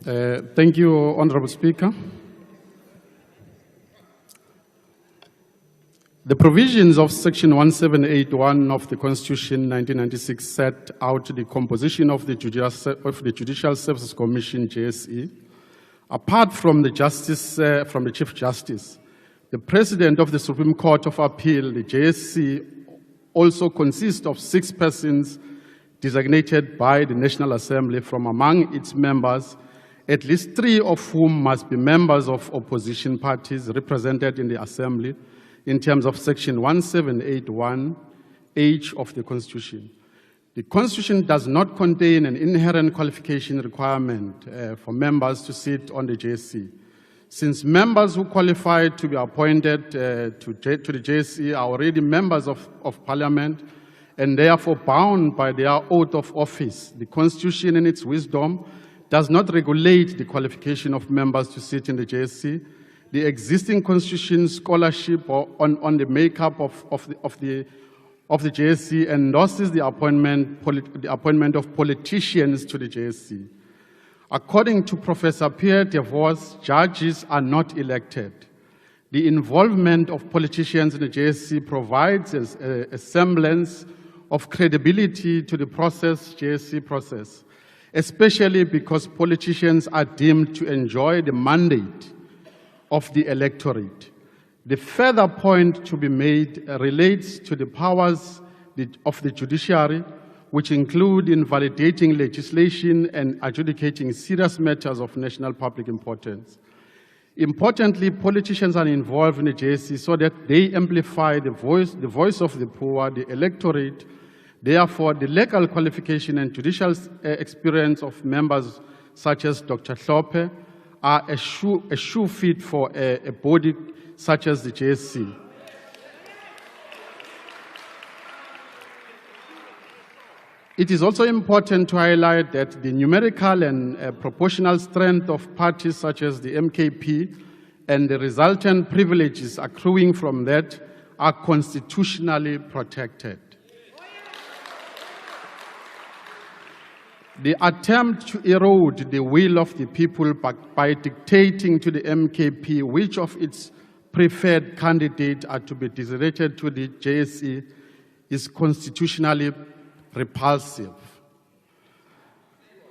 Thank you, Honorable Speaker. The provisions of Section 1781 of the Constitution 1996 set out the composition of the Judicial Services Commission, JSE. Apart from the Chief Justice, the President of the Supreme Court of Appeal, the JSC, also consists of 6 persons designated by the National Assembly from among its members, at least 3 of whom must be members of opposition parties represented in the Assembly in terms of Section 1781H of the Constitution. The Constitution does not contain an inherent qualification requirement for members to sit on the JSC. Since members who qualify to be appointed to the JSC are already members of Parliament and therefore bound by their oath of office, the Constitution in its wisdom does not regulate the qualification of members to sit in the JSC. The existing Constitution scholarship on the makeup of the JSC endorses the appointment of politicians to the JSC. According to Professor Pierre DeVos, judges are not elected. The involvement of politicians in the JSC provides a semblance of credibility to the JSC process, especially because politicians are deemed to enjoy the mandate of the electorate. The further point to be made relates to the powers of the judiciary, which include invalidating legislation and adjudicating serious matters of national public importance. Importantly, politicians are involved in the JSC so that they amplify the voice of the poor, the electorate. Therefore, the legal qualification and judicial experience of members such as Dr. Hlophe are a shoe fit for a body such as the JSC. It is also important to highlight that the numerical and proportional strength of parties such as the MKP and the resultant privileges accruing from that are constitutionally protected. The attempt to erode the will of the people by dictating to the MKP which of its preferred candidates are to be designated to the JSC is constitutionally repulsive.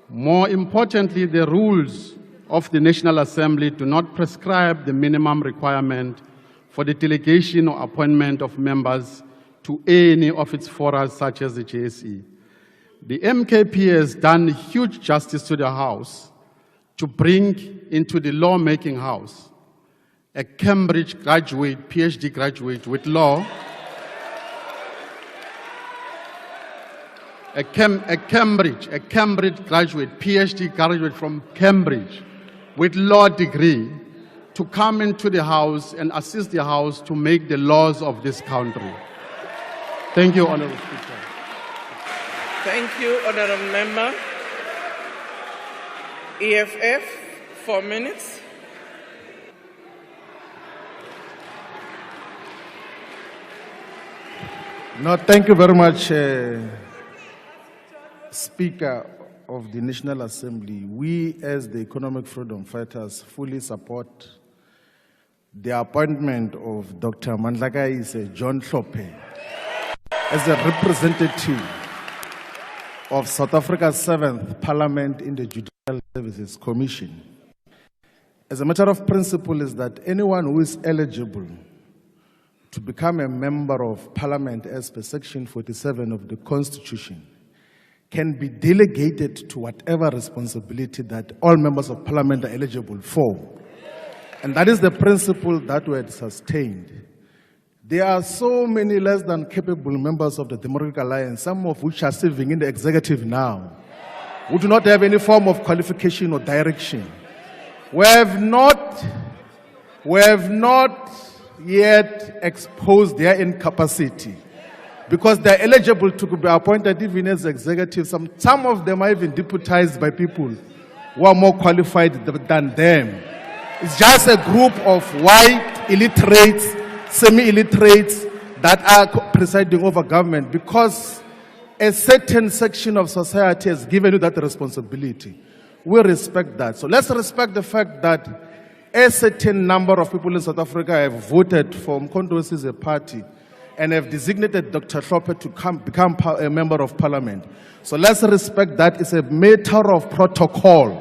More importantly, the rules of the National Assembly do not prescribe the minimum requirement for the delegation or appointment of members to any of its forums such as the JSE. The MKP has done huge justice to the House to bring into the lawmaking House a Cambridge graduate, PhD graduate with law, a Cambridge graduate, PhD graduate from Cambridge with law degree to come into the House and assist the House to make the laws of this country. Thank you, Honourable Speaker. Thank you, Honourable Member. EFF, 4 minutes. No, thank you very much, Speaker of the National Assembly. We, as the economic freedom fighters, fully support the appointment of Dr. Mandlakaise John Hlophe as a representative of South Africa's 7th Parliament in the Judicial Services Commission. As a matter of principle is that anyone who is eligible to become a member of Parliament as per Section 47 of the Constitution can be delegated to whatever responsibility that all members of Parliament are eligible for. And that is the principle that we had sustained. There are so many less than capable members of the Democratic Alliance, some of which are serving in the executive now, who do not have any form of qualification or direction. We have not yet exposed their incapacity because they're eligible to be appointed even as executives. Some of them are even deputized by people who are more qualified than them. It's just a group of white illiterates, semi-illiterates that are presiding over government because a certain section of society has given you that responsibility. we respect that. So let's respect the fact that a certain number of people in South Africa have voted for Mkhonto as a party and have designated Dr. Hlophe to become a member of parliament. So let's respect that. It's a matter of protocol,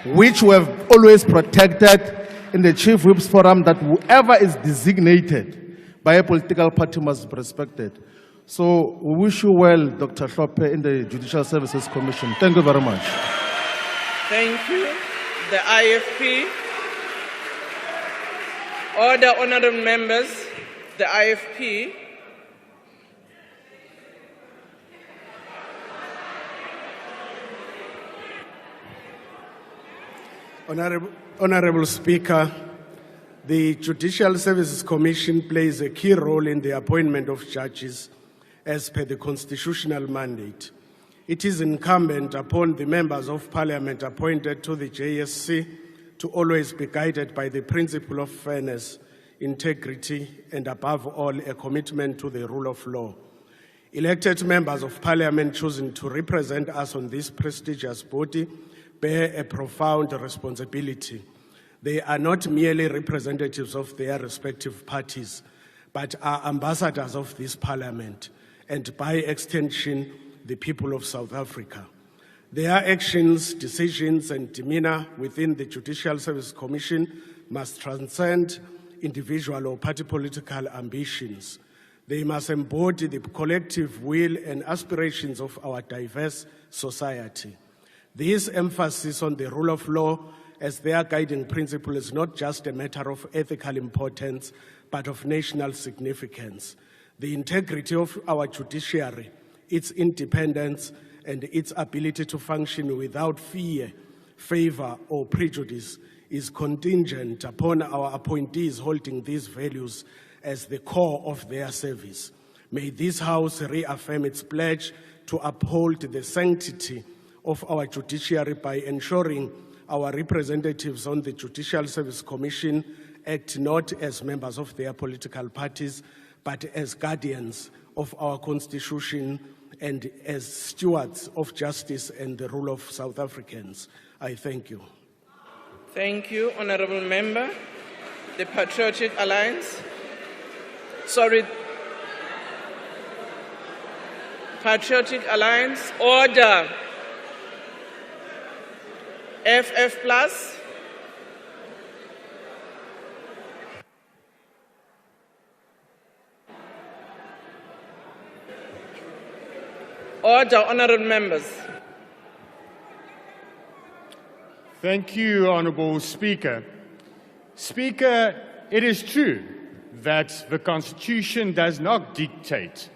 which we have always protected in the Chief Whips Forum, that whoever is designated by a political party must be respected. So we wish you well, Dr. Hlophe, in the Judicial Services Commission. Thank you very much. Thank you. The IFP. Order, honorable members. The IFP. Honorable Speaker, the Judicial Services Commission plays a key role in the appointment of judges as per the constitutional mandate. It is incumbent upon the members of parliament appointed to the JSC to always be guided by the principle of fairness, integrity, and above all, a commitment to the rule of law. Elected members of parliament chosen to represent us on this prestigious body bear a profound responsibility. They are not merely representatives of their respective parties, but are ambassadors of this parliament, and by extension, the people of South Africa. Their actions, decisions, and demeanor within the Judicial Service Commission must transcend individual or party political ambitions. They must embody the collective will and aspirations of our diverse society. This emphasis on the rule of law as their guiding principle is not just a matter of ethical importance, but of national significance. The integrity of our judiciary, its independence, and its ability to function without fear, favor, or prejudice is contingent upon our appointees holding these values as the core of their service. May this House reaffirm its pledge to uphold the sanctity of our judiciary by ensuring our representatives on the Judicial Service Commission act not as members of their political parties, but as guardians of our Constitution and as stewards of justice and the rule of South Africans. I thank you. Thank you, honorable member. The Patriotic Alliance. Patriotic Alliance, order. EFF plus. Order, honorable members. Thank you, Honourable Speaker. Speaker, it is true that the Constitution does not dictate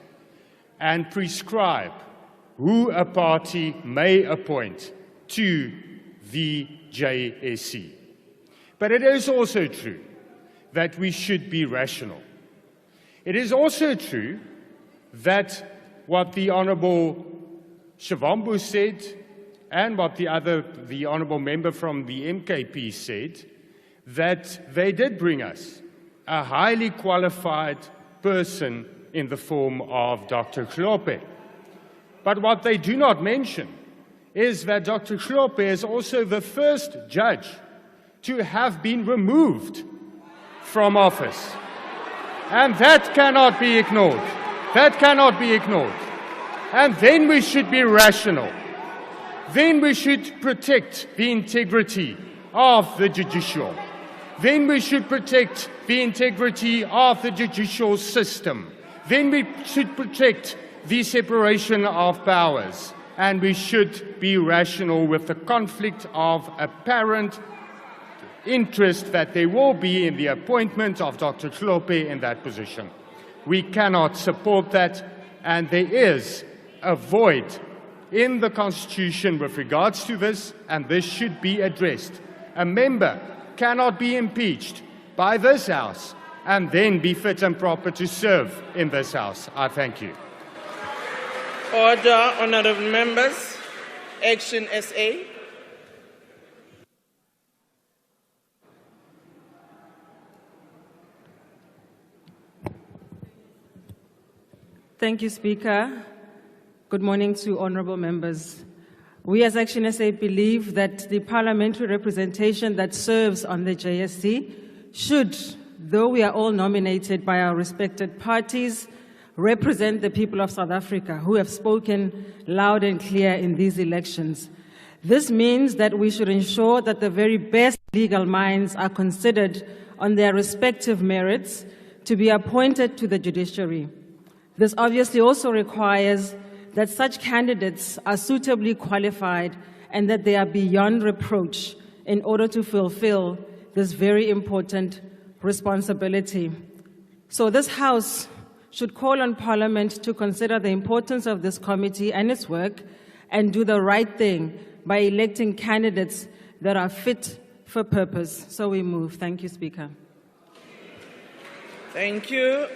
and prescribe who a party may appoint to the JSC. But it is also true that we should be rational. It is also true that what the Honourable Shivambu said and what the Honourable member from the MKP said, that they did bring us a highly qualified person in the form of Dr. Hlophe. But what they do not mention is that Dr. Hlophe is also the first judge to have been removed from office. And that cannot be ignored. That cannot be ignored. And then we should be rational. Then we should protect the integrity of the judicial. Then we should protect the integrity of the judicial system. Then we should protect the separation of powers. And we should be rational with the conflict of apparent interest that there will be in the appointment of Dr. Hlophe in that position. We cannot support that, and there is a void in the Constitution with regards to this, and this should be addressed. A member cannot be impeached by this House and then be fit and proper to serve in this House. I thank you. Order, honorable members. ActionSA. Thank you, Speaker. Good morning to honorable members. We as ActionSA believe that the parliamentary representation that serves on the JSC should, though we are all nominated by our respected parties, represent the people of South Africa who have spoken loud and clear in these elections. This means that we should ensure that the very best legal minds are considered on their respective merits to be appointed to the judiciary. This obviously also requires that such candidates are suitably qualified and that they are beyond reproach in order to fulfill this very important responsibility. So this House should call on Parliament to consider the importance of this committee and its work and do the right thing by electing candidates that are fit for purpose. So we move. Thank you, Speaker. Thank you.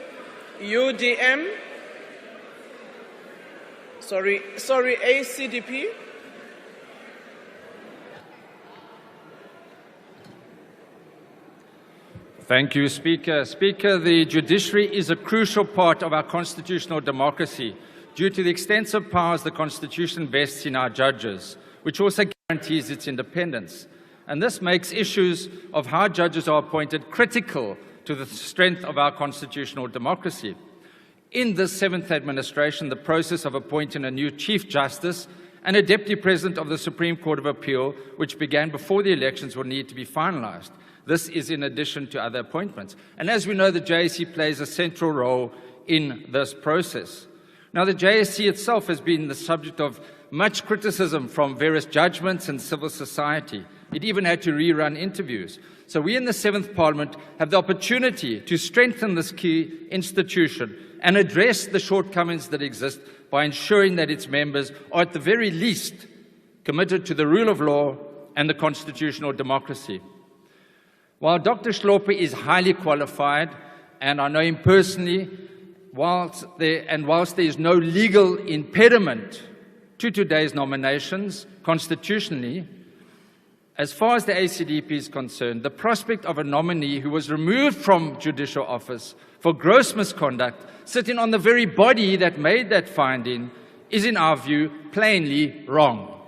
UDM. Sorry, ACDP. Thank you, Speaker. Speaker, the judiciary is a crucial part of our constitutional democracy due to the extensive powers the Constitution vests in our judges, which also guarantees its independence. And this makes issues of how judges are appointed critical to the strength of our constitutional democracy. In this seventh administration, the process of appointing a new Chief Justice and a Deputy President of the Supreme Court of Appeal, which began before the elections, will need to be finalized. This is in addition to other appointments. And as we know, the JSC plays a central role in this process. Now, the JSC itself has been the subject of much criticism from various judgments and civil society. It even had to rerun interviews. So we in the 7th Parliament have the opportunity to strengthen this key institution and address the shortcomings that exist by ensuring that its members are at the very least committed to the rule of law and the constitutional democracy. While Dr. Hlophe is highly qualified, and I know him personally, whilst there is no legal impediment to today's nominations constitutionally, as far as the ACDP is concerned, the prospect of a nominee who was removed from judicial office for gross misconduct, sitting on the very body that made that finding, is, in our view, plainly wrong.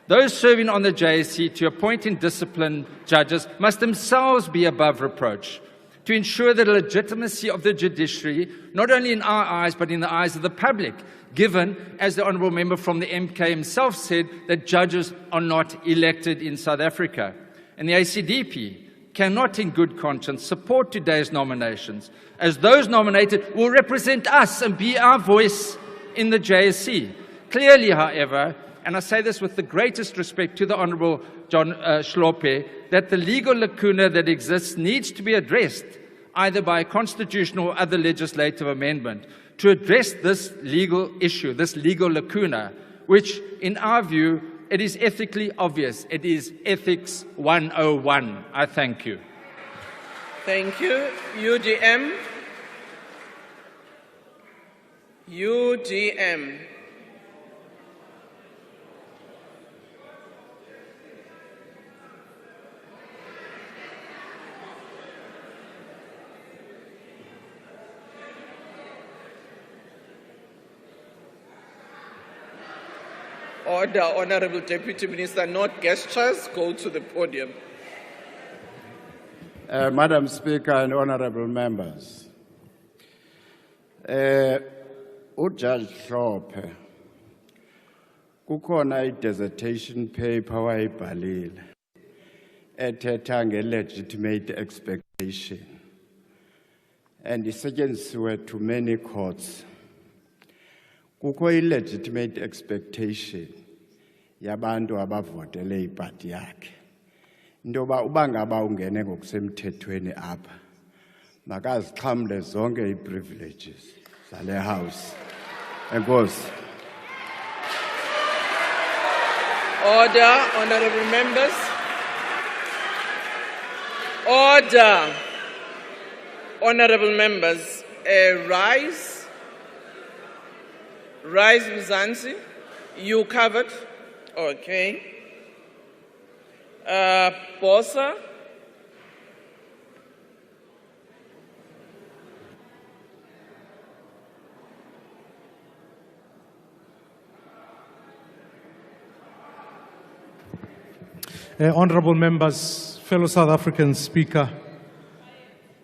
Those serving on the JSC to appoint and discipline judges must themselves be above reproach to ensure the legitimacy of the judiciary, not only in our eyes, but in the eyes of the public, given, as the Honourable Member from the MK himself said, that judges are not elected in South Africa. And the ACDP cannot in good conscience support today's nominations, as those nominated will represent us and be our voice in the JSC. Clearly, however, and I say this with the greatest respect to the Honourable Hlophe, that the legal lacuna that exists needs to be addressed either by a constitutional or other legislative amendment to address this legal issue, this legal lacuna, which, in our view, it is ethically obvious. It is Ethics 101. I thank you. Thank you. UDM. UDM. Order, Honourable Deputy Minister, not gestures. Go to the podium. Madam Speaker and honourable members, Judge Hlophe, kukhona i-dissertation paper wayibhalile ethetha nge-legitimate expectation and isetyenzisiwe to many courts. Kukho i-legitimate expectation yabantu abavotele ipati yakhe. Into yoba uba ngaba ungene ngokusemthethweni apha, makazixhamle zonke ii-privileges zale house. Enkosi. Order, honourable members. Order, honourable members. Rise. Rise, Mzansi. You covered? Okay. BOSA. Honorable members, fellow South Africans, Speaker,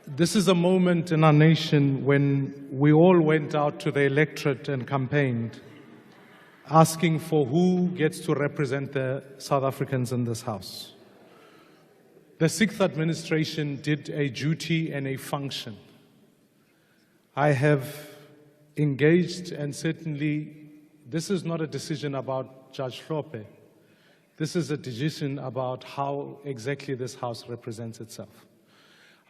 this is a moment in our nation when we all went out to the electorate and campaigned, asking for who gets to represent the South Africans in this House. The 6th administration did a duty and a function. I have engaged, and certainly this is not a decision about Judge Hlophe. This is a decision about how exactly this House represents itself.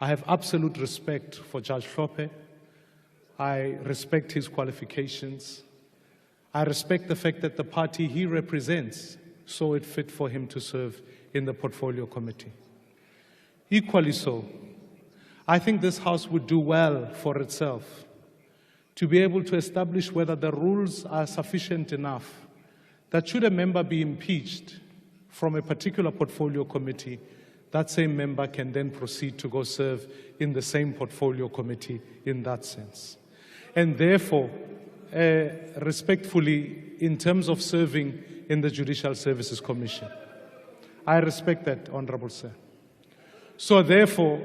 I have absolute respect for Judge Hlophe. I respect his qualifications. I respect the fact that the party he represents saw it fit for him to serve in the Portfolio Committee. Equally so, I think this House would do well for itself to be able to establish whether the rules are sufficient enough that should a member be impeached from a particular Portfolio Committee, that same member can then proceed to go serve in the same Portfolio Committee in that sense. And therefore, respectfully, in terms of serving in the Judicial Services Commission, I respect that, Honorable Sir. So therefore,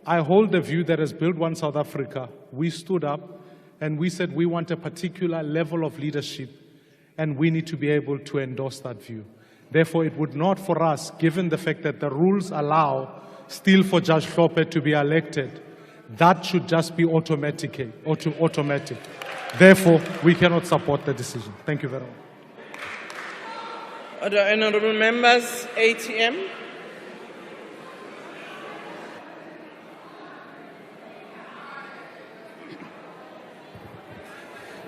I hold the view that as Build One South Africa, we stood up and we said we want a particular level of leadership and we need to be able to endorse that view. Therefore, it would not for us, given the fact that the rules allow still for Judge Hlophe to be elected, that should just be automatic. Therefore, we cannot support the decision. Thank you very much. Other honorable members, ATM.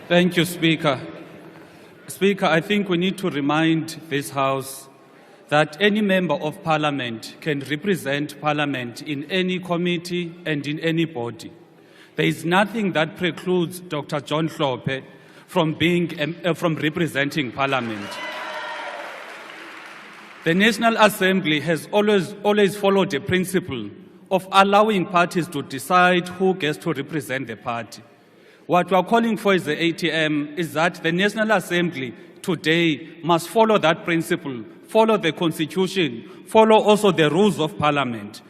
Thank you, Speaker. Speaker, I think we need to remind this House that any member of Parliament can represent Parliament in any committee and in any body. There is nothing that precludes Dr. John Hlophe from representing Parliament. The National Assembly has always followed the principle of allowing parties to decide who gets to represent the party. What we are calling for as the ATM is that the National Assembly today must follow that principle, follow the Constitution, follow also the rules of Parliament.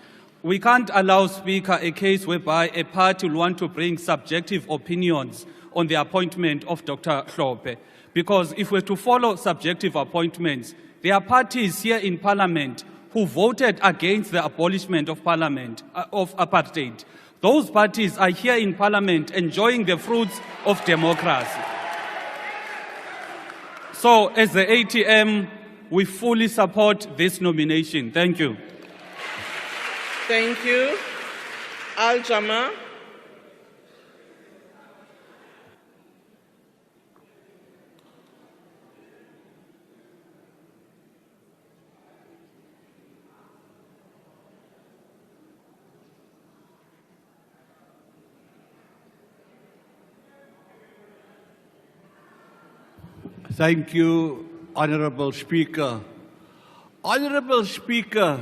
We can't allow, Speaker, a case whereby a party will want to bring subjective opinions on the appointment of Dr. Hlophe, because if we're to follow subjective appointments, there are parties here in Parliament who voted against the abolishment of Parliament, of apartheid. Those parties are here in Parliament enjoying the fruits of democracy. So, as the ATM, we fully support this nomination. Thank you. Thank you. Al-Jama-ah. Thank you, Honorable Speaker. Honorable Speaker,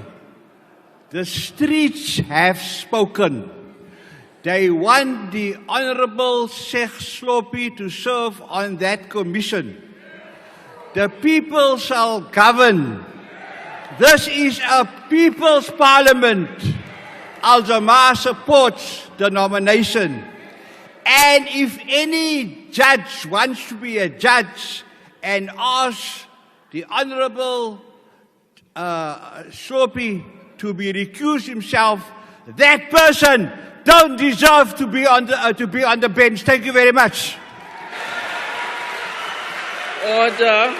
the streets have spoken. They want the Honorable Sheikh Hlophe to serve on that commission. The people shall govern. This is a people's parliament. Al-Jama-ah supports the nomination. And if any judge wants to be a judge and ask the Honorable Hlophe to be recused himself, that person don't deserve to be on the bench. Thank you very much. Order.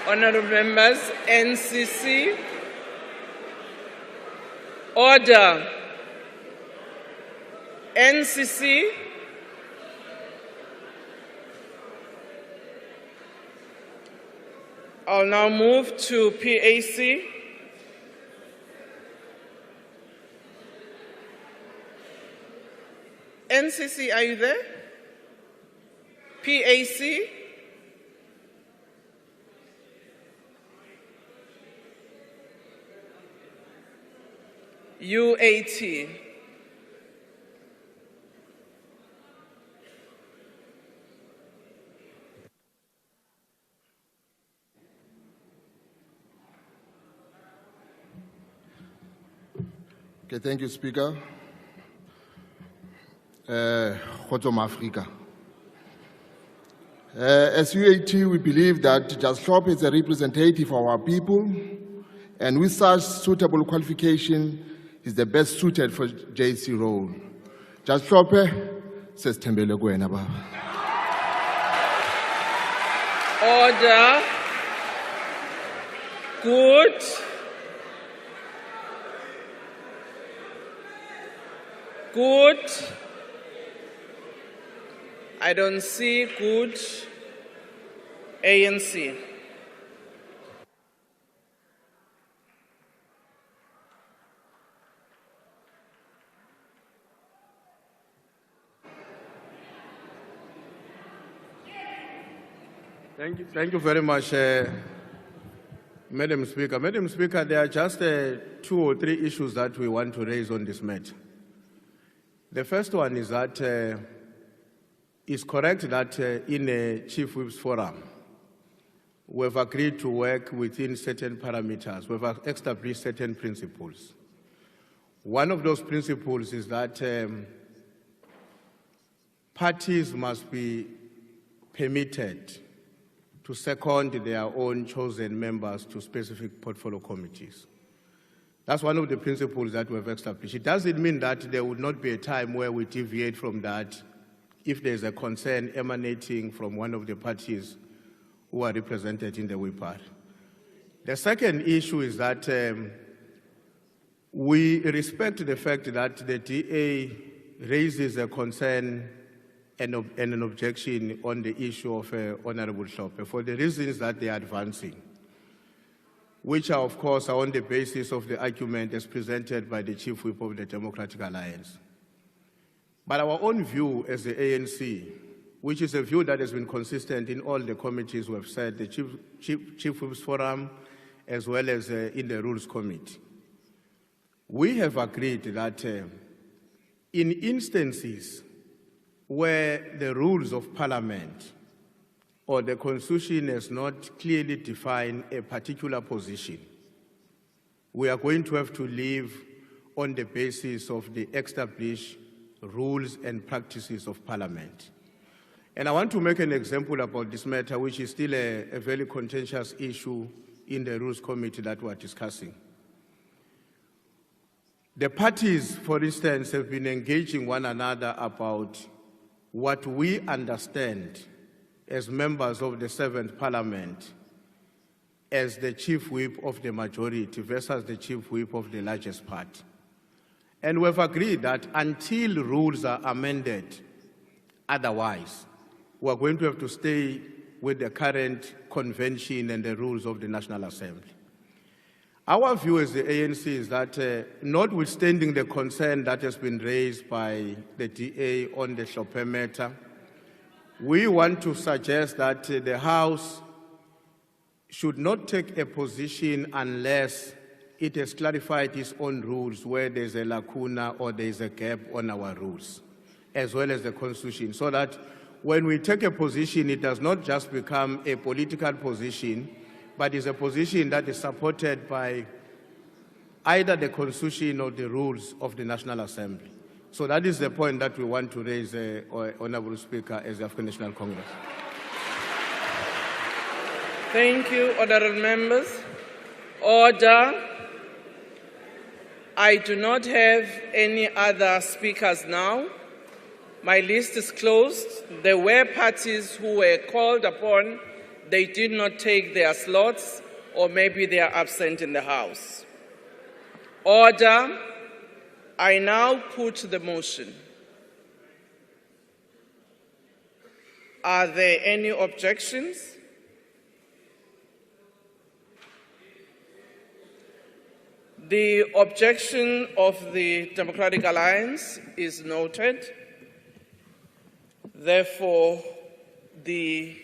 Honorable members, NCC. Order. NCC. I'll now move to PAC. NCC, are you there? PAC? UAT? Okay, thank you, Speaker. Kgotsong Afrika. As UAT, we believe that Judge Hlophe is a representative of our people, and with such suitable qualification, is the best suited for JSC role. Judge Hlophe, says Tembele Gwena Baba. Order. Good. Good. I don't see good. ANC. Thank you very much, Madam Speaker. Madam Speaker, there are just 2 or 3 issues that we want to raise on this matter. The first one is that it's correct that in a Chief Whip's Forum, we've agreed to work within certain parameters. We've established certain principles. One of those principles is that parties must be permitted to second their own chosen members to specific portfolio committees. That's one of the principles that we've established. It doesn't mean that there would not be a time where we deviate from that if there's a concern emanating from one of the parties who are represented in the WIPAR. The second issue is that we respect the fact that the DA raises a concern and an objection on the issue of Honorable Hlophe for the reasons that they are advancing, which are, of course, on the basis of the argument as presented by the Chief Whip of the Democratic Alliance. But our own view as the ANC, which is a view that has been consistent in all the committees we have said, the Chief Whip's Forum, as well as in the Rules Committee, we have agreed that in instances where the rules of Parliament or the Constitution has not clearly defined a particular position, we are going to have to live on the basis of the established rules and practices of Parliament. And I want to make an example about this matter, which is still a very contentious issue in the Rules Committee that we are discussing. The parties, for instance, have been engaging one another about what we understand as members of the 7th Parliament as the Chief Whip of the majority versus the Chief Whip of the largest party. And we've agreed that until rules are amended, otherwise, we're going to have to stay with the current convention and the rules of the National Assembly. Our view as the ANC is that notwithstanding the concern that has been raised by the DA on the Hlophe matter, we want to suggest that the House should not take a position unless it has clarified its own rules where there's a lacuna or there's a gap on our rules, as well as the Constitution, so that when we take a position, it does not just become a political position, but is a position that is supported by either the Constitution or the rules of the National Assembly. So that is the point that we want to raise, Honourable Speaker, as the African National Congress. Thank you, honourable members. Order. I do not have any other speakers now. My list is closed. There were parties who were called upon. They did not take their slots, or maybe they are absent in the House. Order. I now put the motion. Are there any objections? The objection of the Democratic Alliance is noted. Therefore, the...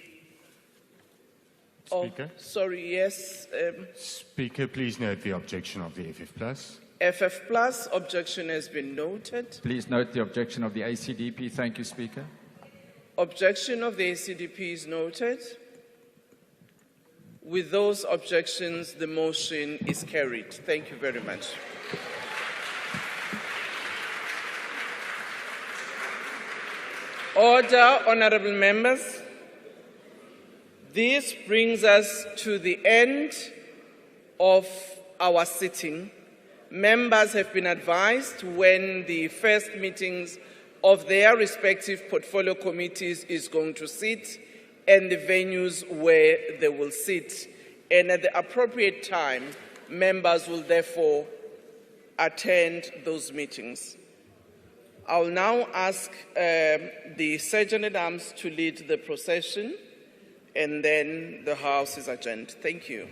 Speaker? Oh, sorry, yes. Speaker, please note the objection of the EFF+. EFF+, objection has been noted. Please note the objection of the ACDP. Thank you, Speaker. Objection of the ACDP is noted. With those objections, the motion is carried. Thank you very much. Order, honorable members. This brings us to the end of our sitting. Members have been advised when the first meetings of their respective portfolio committees is going to sit and the venues where they will sit. And at the appropriate time, members will therefore attend those meetings. I'll now ask the Sergeant-at-Arms to lead the procession, and then the House is adjourned. Thank you.